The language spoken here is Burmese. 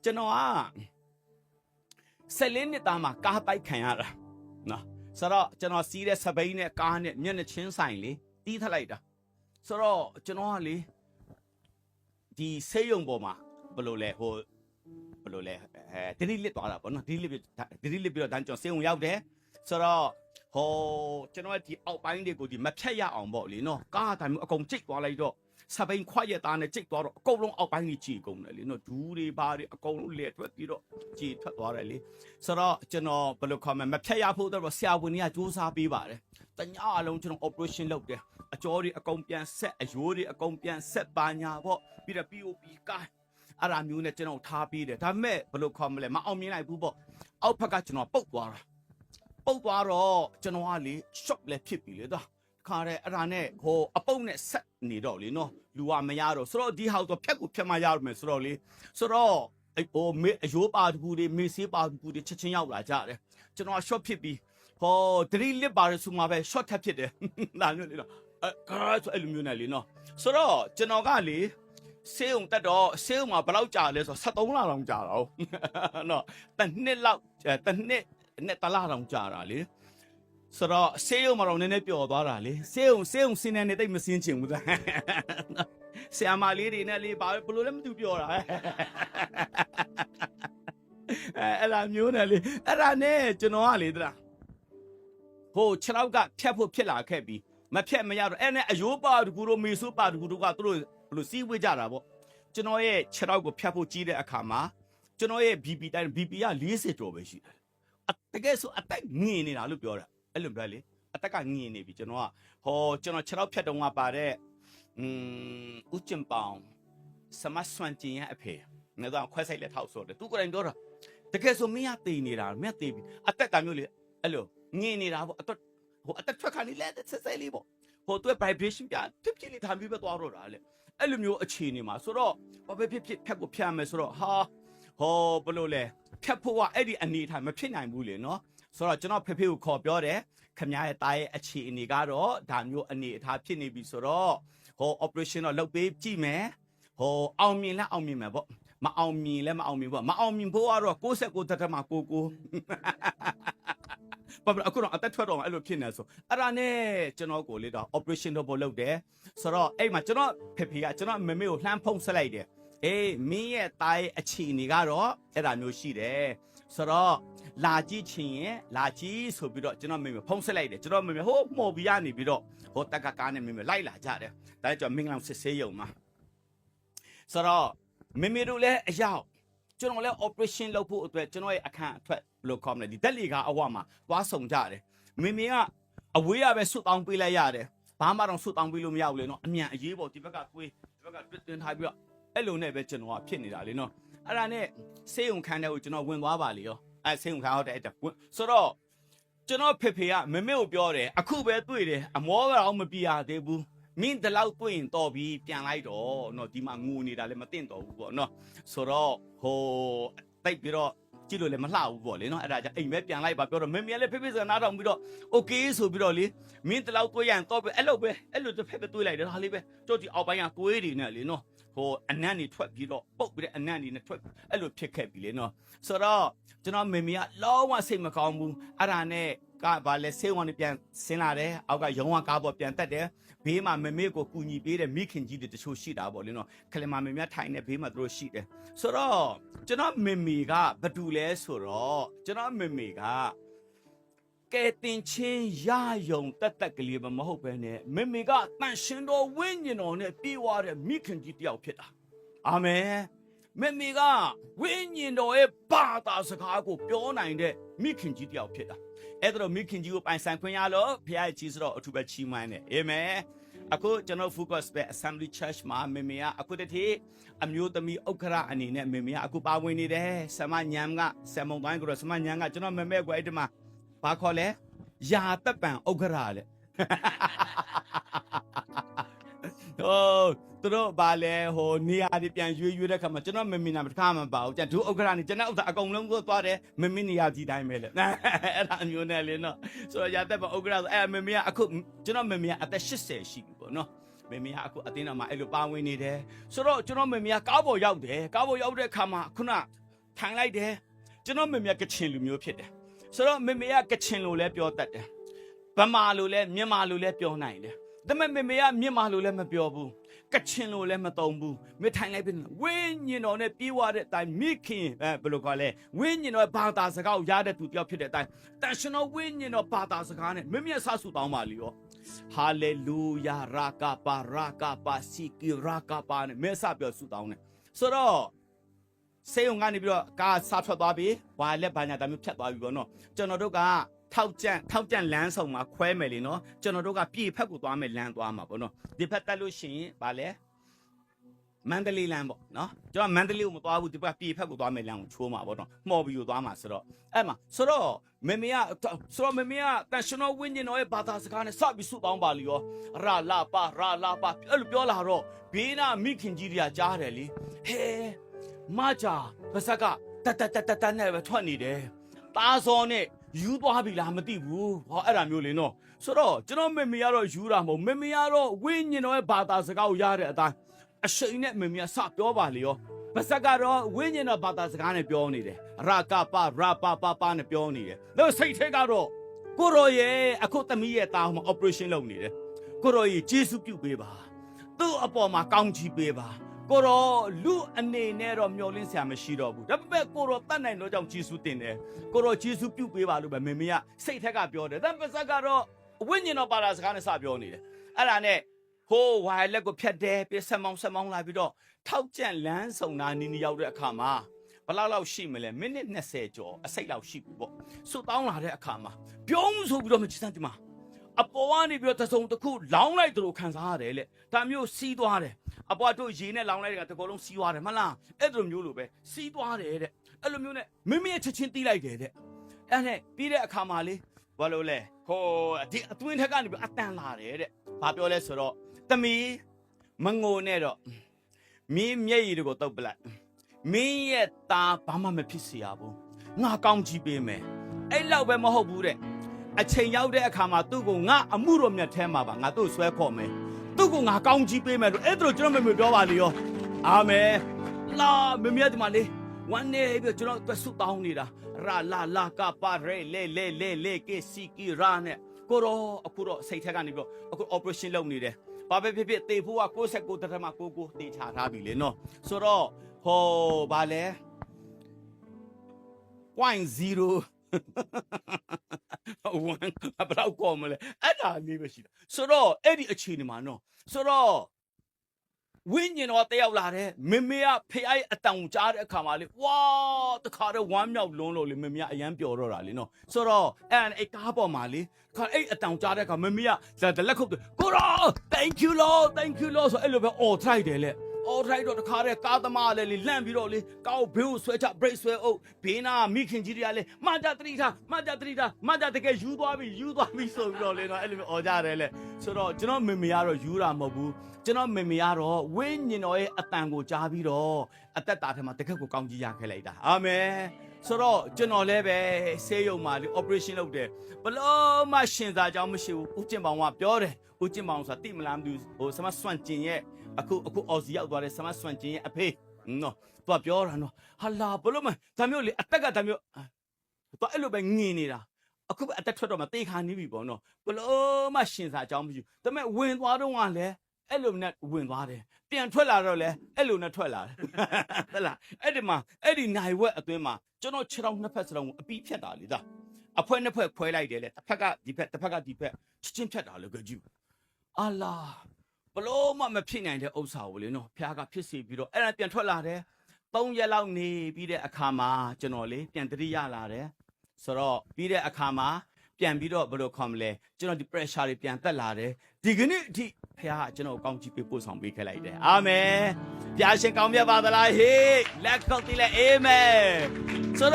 ကျွန်တော်က14နှစ်သားမှာကားတိုက်ခံရတာနော်ဆိုတော့ကျွန်တော်စီးတဲ့စပိန်နဲ့ကားနဲ့မျက်နှာချင်းဆိုင်လေတီးထလိုက်တာဆိုတော့ကျွန်တော်ကလေဒီဆေးရုံပေါ်မှာဘယ်လိုလဲတတိလစ်သွားတာပေါ့နော်တတိလစ်ပြီးတော့တန်းကျွန်တော်ဆေးရုံရောက်တယ်ဆိုတော့ကျွန်တော်ဒီအောက်ပိုင်းတွေကိုဒီမဖြတ်ရအောင်ပေါ့လေနော်ကားတိုင်းမျိုးအကုန်ကျိတ်သွားလိုက်တော့စပိန်ခွက်ရသားနဲ့ကျိတ်သွားတော့အကုန်လုံးအောက်ပိုင်းကြီးကြည်ကုန်တယ်လေနော်ဒူးတွေဘာတွေအကုန်လုံးလက်ထွက်ပြီးတော့ကြည်ထွက်သွားတယ်လေဆိုတော့ကျွန်တော်ဘယ်လိုခေါ်မလဲမဖြတ်ရဖို့တော့ဆရာဝန်ကြီးကစူးစမ်းပေးပါတယ်တညအလုံးကျွန်တော် operation လုပ်တယ်အကြောတွေအကုန်ပြန်ဆက်အယိုးတွေအကုန်ပြန်ဆက်ပါညာပေါ့ပြီးတော့ POP ကားအဲ့ဒါမျိုးနဲ့ကျွန်တော်ထားပေးတယ်ဒါပေမဲ့ဘယ်လိုခေါ်မလဲမအောင်မြင်နိုင်ဘူးပေါ့အောက်ဘက်ကကျွန်တော်ပုတ်သွားတော့ကျွန်တော်ကလေ shop လည်းဖြစ်ပြီလေတော့ခါတဲ့အဲ့ဒါနဲ့အပုတ်နဲ့ဆက်နေတော့လေနော်လူကမရတော့ဆိုတော့ဒီဟောက်တော့ဖြတ်ကိုဖြတ်မှရရမယ်ဆိုတော့လေဆိုတော့မေအယိုးပါတကူတွေမေဆေးပါတကူတွေချက်ချင်းရောက်လာကြတယ်ကျွန်တော် shop ဖြစ်ပြီးတတိလစ်ပါရဆိုမှပဲ short ထပ်ဖြစ်တယ်ဒါမျိုးလေနော်ကားဆိုအဲ့လိုမျိုးနဲ့လေနော်ဆိုတော့ကျွန်တော်ကလေဆေးုံတက်တော့ဆေးုံမှာဘယ်လောက်ကြာလဲဆိုတော့73လတောင်ကြာတော့နော်တစ်နှစ်လောက်တစ်နှစ်နဲ့တလားတောင်ကြာတာလေဆိုတော့ဆေးရုံမှာတော့နည်းနည်းပျော်သွားတာလေဆေးရုံစင်းနေတိတ်မစင်းချင်ဘူးဆရာမလေးတွေနဲ့လေဘာဘလို့လဲမသိပျော်တာအဲ့လာမျိုးနဲ့လေအဲ့ဒါနဲ့ကျွန်တော်ကလေတလားခြေထောက်ကဖြတ်ဖို့ဖြစ်လာခဲ့ပြီးမဖြတ်မရတော့အဲ့နဲ့အယိုးပါတကူတို့မေဆိုးပါတကူတို့ကသူတို့ဘလို့စီးဝေးကြတာပေါ့ကျွန်တော်ရဲ့ခြေထောက်ကိုဖြတ်ဖို့ကြီးတဲ့အခါမှာကျွန်တော်ရဲ့ BP တိုင်း BP က40ကျော်ပဲရှိတယ်တကယ်ဆိုအသက်ငင်နေတာလို့ပြောတာအဲ့လိုပဲလေအသက်ကငင်နေပြီကျွန်တော်ကကျွန်တော်ခြေထောက်ဖြတ်တုံးကပါတဲ့ဦးကျင်ပေါင်စမဆွန်ကျင်ရဲ့အဖေနေတော့ခွဲဆိုင်လက်ထောက်ဆိုတယ်သူကိုယ်တိုင်ပြောတာတကယ်ဆိုမင်းကတည်နေတာမင်းတည်ပြီအသက်ကမျိုးလေအဲ့လိုငင်နေတာပေါ့အသက်ထွက်ခါနေလဲဆက်ဆက်လေးပေါ့သူက vibration ပြဖြစ်ဖြစ်လေးထားပြီးပဲသွားတော့တာလေအဲ့လိုမျိုးအခြေအနေမှာဆိုတော့ဘာပဲဖြစ်ဖြတ်ကိုဖြတ်မယ်ဆိုတော့ဘလို့လဲဖြတ်ဖို့ကအဲ့ဒီအနေထားမဖြစ်နိုင်ဘူးလေနော်ဆိုတော့ကျွန်တော်ဖေဖေကိုခေါ်ပြောတယ်ခင်ဗျားရဲ့တားရဲ့အခြေအနေကတော့ဒါမျိုးအနေအထားဖြစ်နေပြီဆိုတော့operation တော့လုပ်ပေးကြည့်မယ်အောင်မြင်မယ်ပေါ့မအောင်မြင်လည်းမအောင်မြင်ပေါ့မအောင်မြင်ဖို့ကတော့69.99အခုတော့အသက်ထွက်တော့အဲ့လိုဖြစ်နေဆိုအဲ့ဒါနဲ့ကျွန်တော်ကိုလေတော့ operation တော့လုပ်တယ်ဆိုတော့အဲ့မှာကျွန်တော်ဖေဖေကကျွန်တော်မမေကိုလှမ်းဖုံးဆက်လိုက်တယ်မင်းရဲ့တားရဲ့အခြေအနေကတော့အဲ့ဒါမျိုးရှိတယ်ဆိုတော့လာကြည့်ချင်ရင်လာကြည့်ဆိုပြီးတော့ကျွန်တော်မေမေဖုံးဆက်လိုက်တယ်ကျွန်တော်မေမေမော်ဘီကနေပြီးတော့တက်ကကားနဲ့မေမေလိုက်လာကြတယ်ဒါကြောင့်မင်္ဂလာစစ်ဆေးရုံမှာဆိုတော့မေမေတို့လည်းအရောက်ကျွန်တော်လည်း operation လုပ်ဖို့အတွက်ကျွန်တော်ရဲ့အခန့်အထွက်ဘယ်လိုခေါ်မလဲဒီတက်လီကားအဝမှာသွားဆောင်ကြတယ်မေမေကအဝေးရပဲဆွတ်တောင်းပေးလိုက်ရတယ်ဘာမှတော့ဆွတ်တောင်းပေးလို့မရဘူးလေနော်အမြန်အရေးပေါ်ဒီဘက်ကတွေးဒီဘက်ကတွင်ထားပြီးတော့အဲ့လိုနဲ့ပဲကျွန်တော်ကဖြစ်နေတာလေနော်အဲ့ဒါနဲ့ဆေးရုံခန်းထဲကိုကျွန်တော်ဝင်သွားပါလေရောဆေးရုံခန်းဟုတ်တယ်ဆိုတော့ကျွန်တော်ဖေဖေကမမေကိုပြောတယ်အခုပဲတွေ့တယ်အမောကတော့မပြရသေးဘူးမင်းတလောက်တွေ့ရင်တော့ပြီးပြန်လိုက်တော့နော်ဒီမှာငိုနေတာလည်းမသိတော့ဘူးပေါ့နော်ဆိုတော့တိတ်ပြီးတော့ကြည့်လို့လည်းမလှဘူးပေါ့လေနော်အဲ့ဒါကြောင့်အိမ်ပဲပြန်လိုက်ပါပြောတော့မမေလည်းဖေဖေစကားနားထောင်ပြီးတော့ okay ဆိုပြီးတော့လေမင်းတလောက်တွေ့ရင်တော့ပဲအဲ့လိုတစ်ဖက်ပဲတွေ့လိုက်တယ်ဟာလေးပဲကြောက်ဒီအောက်ပိုင်းကတွေးတွေနဲ့လေနော်အနံ့နေထွက်ပြီးတော့ပုတ်ပြီးတဲ့အနံ့နေနဲ့ထွက်အဲ့လိုဖြစ်ခဲ့ပြီလေနော်ဆိုတော့ကျွန်တော်မေမေကလုံးဝစိတ်မကောင်းဘူးအဲ့ဒါနဲ့ကဘာလဲဆေးဝန်ပြန်ဆင်းလာတယ်အောက်ကရုံးဝကားပေါ်ပြန်တက်တယ်ဘေးမှာမေမေကိုကူညီပေးတဲ့မိခင်ကြီးတွေတချို့ရှိတာပေါ့လေနော်ခလင်မမေမေထိုင်နေဘေးမှာသူတို့ရှိတယ်ဆိုတော့ကျွန်တော်မေမေကဘာတူလဲဆိုတော့ကျွန်တော်မေမေကကဲတင်ချင်းရယုံတက်ကလေးမဟုတ်ပဲနဲ့မေမေကတန်ရှင်တော်ဝိညာဉ်တော်နဲ့ပြေးသွားတဲ့မိခင်ကြီးတယောက်ဖြစ်တာအာမင်မေမေကဝိညာဉ်တော်ရဲ့ဘာသာစကားကိုပြောနိုင်တဲ့မိခင်ကြီးတယောက်ဖြစ်တာအဲ့ဒါတော့မိခင်ကြီးကိုပိုင်ဆိုင်ခွင့်ရလို့ဖခင်ကြီးဆိုတော့အထူးပဲချီးမွမ်းတယ်အာမင်အခုကျွန်တော် focus ပဲ Assembly Church မှာမေမေကအခုတည်းအမျိုးသမီးဥက္ခရအနေနဲ့မေမေကအခုပါဝင်နေတယ်ဆမညံကဆမုံတိုင်းကိုဆမညံကကျွန်တော်မေမေကိုအဲ့ဒီမှာဘာခေါ်လဲယာတပ်ပံဥက္ခရလေသူတို့ဘာလဲနေရာတွေပြန်ရွေးတဲ့ခါမှာကျွန်တော်မမီနာတစ်ခါမှမပါဘူးကျန်ဒုဥက္ကရာနေကျွန်တော်ဥစ္စာအကုန်လုံးကိုသွားတယ်မမီနေရာကြီးတိုင်းပဲလေအဲ့ဒါမျိုးနဲ့လေနော်ဆိုတော့ရတဲ့ဥက္ကရာဆိုအဲ့မမီကအခုကျွန်တော်မမီကအသက်80ရှိပြီပေါ့နော်မမီကအခုအတင်းတော်မှာအဲ့လိုပါဝင်နေတယ်ဆိုတော့ကျွန်တော်မမီကကားပေါ်ရောက်တယ်ကားပေါ်ရောက်တဲ့ခါမှာခုန ထိုင်လိုက်တယ်ကျွန်တော်မေမေကချင်လူမျိုးဖြစ်တယ်ဆိုတော့မေမေကချင်လို့လဲပြောတတ်တယ်ဗမာလို့လဲမြန်မာလို့လဲပြောနိုင်တယ်ဒါပေမဲ့မေမေကမြန်မာလို့လဲမပြောဘူးကချင်လို့လဲမသုံးဘူးမေထိုင်လိုက်ပြီဝင်းညင်တော်နဲ့ပြေးသွားတဲ့အတိုင်းမိခင်ဘယ်လိုခေါ်လဲဝင်းညင်တော်ဘာသာစကားကိုရတဲ့သူတယောက်ဖြစ်တဲ့အတိုင်းတန်ရှင်တော်ဝင်းညင်တော်ဘာသာစကားနဲ့မေမေဆဆူတောင်းပါလီရောဟာလေလုယာရာကာပါစီကီရာကာပါနဲ့မေဆပြောဆူတောင်းတယ်ဆိုတော့စေုံကနေပြီးတော့ကားစားထွက်သွားပြီဘာလဲဘာညာတမျိုးဖြတ်သွားပြီပေါ့နော်ကျွန်တော်တို့ကထောက်ကြံလမ်းဆောင်မှာခွဲမယ်လေနော်ကျွန်တော်တို့ကပြည်ဖက်ကိုသွားမယ်လမ်းသွားမှာပေါ့နော်ဒီဖက်တက်လို့ရှိရင်ဗာလဲမန္တလေးလမ်းပေါ့နော်ကျွန်တော်မန္တလေးကိုမသွားဘူးဒီဘက်ပြည်ဖက်ကိုသွားမယ်လမ်းကိုချိုးမှာပေါ့နော်မှော်ပြီးကိုသွားမှာဆိုတော့အဲ့မှာဆိုတော့မေမေကတန်ရှင်တော်ဝိညာဉ်တော်ရဲ့ဘာသာစကားနဲ့စပြီးဆုတောင်းပါလီရောရာလာပါအဲ့လိုပြောလာတော့ဘေးနာမိခင်ကြီးတွေကကြားတယ်လေဟဲမကြပါစကတနဲ့ပဲထွက်နေတယ်တားစောနဲ့ယူသွားပြီလားမသိဘူးဟောအဲ့ဒါမျိုးလေနော်ဆိုတော့ကျွန်တော်မေမေကတော့ယူတာမဟုတ်မေမေကတော့ဝိညာဉ်တော်ရဲ့ဘာသာစကားကိုရတဲ့အတိုင်းအရှိန်နဲ့မေမေကစပြောပါလေရောပါစကတော့ဝိညာဉ်တော်ဘာသာစကားနဲ့ပြောနေတယ်ရာကပါနဲ့ပြောနေတယ်ဒါစိတ်ထဲကတော့ကိုရောရဲ့အခုသမီးရဲ့တာဟိုမှာ operation လုပ်နေတယ်ကိုရောရဲ့ဂျေစုပြုပေးပါသူ့အပေါ်မှာကောင်းချီးပေးပါကိုရောလူအနေနဲ့တော့မျောလင်းစရာမရှိတော့ဘူးဒါပေမဲ့ကိုရောတတ်နိုင်တော့ကြောင့်ဂျေစုတင်တယ်ကိုရောဂျေစုပြုပေးပါလို့ပဲမေမေကစိတ်ထက်ကပြောတယ်ဒါပေမဲ့စကတော့ဝိညာဉ်တော်ဘာသာစကားနဲ့စပြောနေတယ်အဲ့ဒါနဲ့ဟိုးဝိုင်လက်ကိုဖြတ်တယ်ပြဆက်မောင်းလာပြီးတော့ထောက်ကြံလန်းဆောင်နာနီရောက်တဲ့အခါမှာဘလောက်ရှိမလဲမိနစ်20ကျော်အစိတ်လောက်ရှိပြီပေါ့စွတောင်းလာတဲ့အခါမှာပြုံးဆိုပြီးတော့မကြည့်စမ်းဒီမှာအပေါ်ကနေပြီးတော့တစုံတစ်ခုလောင်းလိုက်သလိုခံစားရတယ်လေဒါမျိုးစီးသွားတယ်အပေါ်တို့ရေနဲ့လောင်းလိုက်တဲ့ကတကောလုံးစီးသွားတယ်မလားအဲ့လိုမျိုးလိုပဲစီးသွားတယ်တဲ့အဲ့လိုမျိုးနဲ့မင်းမရဲ့ချက်ချင်းတီးလိုက်တယ်တဲ့အဲ့နဲ့ပြီးတဲ့အခါမှာလေဘာလို့လဲဟိုဒီအတွင်းထက်ကနေပြီးအတန်လာတယ်တဲ့ဘာပြောလဲဆိုတော့သမီးမငိုနဲ့တော့မင်းမျက်ရည်တွေကိုတုပ်ပလိုက်မင်းရဲ့သားဘာမှမဖြစ်စေရဘူးငါကောင်းကြည့်ပေးမယ်အဲ့လောက်ပဲမဟုတ်ဘူးတဲ့အချိန်ရောက်တဲ့အခါမှာသူ့ကိုငါအမှုတော်မြတ်ထဲမှာပါငါသူ့ဆွဲခေါ်မယ်သူ့ကိုငါကောင်းကြည့်ပေးမယ်လို့အဲ့ဒါကျွန်တော်မေပြောပါလေရောအာမင်လာမေဒီမှာလေဝမ်းနေပြီးကျွန်တော်သူဆုတောင်းနေတာရာလာကပါရဲလေကေစီကီရာနဲ့ကိုရောအခုတော့စိတ်ထက်ကနေပြီးအခု operation လုပ်နေတယ်ဘာပဲဖြစ်တေဖို့က69.99တေချာထားပြီလေနော်ဆိုတော့ဟိုဘာလဲ 0.0 ဘလောက်ကောမလဲအဲ့ဒါလေးပဲရှိတာဆိုတော့အဲ့ဒီအခြေအနေမှာနော်ဆိုတော့ဝိညာဉ်တော်တယောက်လာတယ်မေမေကဖခင်အတောင်ကြားတဲ့အခါမှာလေဝါတခါတော့ဝမ်းမြောက်လုံးလို့လေမေမေကအယမ်းပျော်တော့တာလေနော်ဆိုတော့အဲ့ကားပေါ်မှာလေခါအဲ့အတောင်ကြားတဲ့အခါမေမေကလက်ခုပ်ကိုရော thank you lord ဆိုအဲ့လိုပဲ all try တယ်လေအော်ထိုက်တော့တခါတည်းကားသမားလည်းလန့်ပြီးတော့လေကောက်ဘေးကိုဆွဲချ break ဆွဲအုပ်ဘေးနာမိခင်ကြီးတွေကလည်းမကြတတိထားတကယ်ယူသွားပြီဆိုပြီးတော့လေနော်အဲ့လိုမျိုးអော်ကြတယ်လေဆိုတော့ကျွန်တော်မေမေကတော့ယူတာမဟုတ်ဘူးကျွန်တော်မေမေကတော့ဝိညာဉ်တော်ရဲ့အတန်ကိုကြားပြီးတော့အသက်တာထဲမှာတကယ်ကိုကောင်းကြီးရခဲ့လိုက်တာအာမင်ဆိုတော့ကျွန်တော်လည်းပဲဆေးရုံမှာလေ operation လုပ်တယ်ဘလို့မှရှင်သာကြောင်းမရှိဘူးဦးကျင်ပေါင်ကပြောတယ်ဦးကျင်ပေါင်ဆိုတာတိမလားမသိဘူးဟိုစမစွန့်ကျင်ရဲ့အခုအော်စီရောက်သွားတယ်ဆမဆွန်ချင်းရဲ့အဖေနော်သူကပြောတာနော်ဟာလာဘလို့မဒါမျိုးလေအတက်ကဒါမျိုးသူအဲ့လိုပဲငင်နေတာအခုအတက်ထွက်တော့မှတေခါနေပြီပေါ့နော်ဘလို့မှရှင်စာအကြောင်းမရှိဘူးဒါပေမဲ့ဝင်သွားတော့ကလည်းအဲ့လိုနဲ့ဝင်သွားတယ်ပြန်ထွက်လာတော့လည်းအဲ့လိုနဲ့ထွက်လာတယ်ဟဲ့လားအဲ့ဒီမှာအဲ့ဒီနိုင်ဝက်အတွင်းမှာကျွန်တော်ခြေထောက်နှစ်ဖက်စလုံးကိုအပီးဖြတ်တာလေဒါအဖွဲနှစ်ဖက်ခွဲလိုက်တယ်လေတစ်ဖက်ကဒီဖက်တစ်ဖက်ကဒီဖက်ချင်းဖြတ်တာလေကြည့်အာလာဘလို့မှမဖြစ်နိုင်တဲ့ဥစ္စာကိုလေနော်ဖះကဖြစ်စီပြီးတော့အဲ့ဒါပြန်ထွက်လာတယ်3ရက်လောက်နေပြီးတဲ့အခါမှာကျွန်တော်လေပြန်တတိရလာတယ်ဆိုတော့ပြီးတဲ့အခါမှာပြန်ပြီးတော့ဘယ်လိုခေါ်မလဲကျွန်တော်ဒီ pressure တွေပြန်တက်လာတယ်ဒီကနေ့အထိဖះကကျွန်တော်ကောင်းချီးပေးပို့ဆောင်ပေးခဲ့လိုက်တယ်အာမင်ဖះရှင်ကောင်းမြတ်ပါသလားဟေးလက်ခုပ်တီးလိုက်အာမင်ဆိုတော့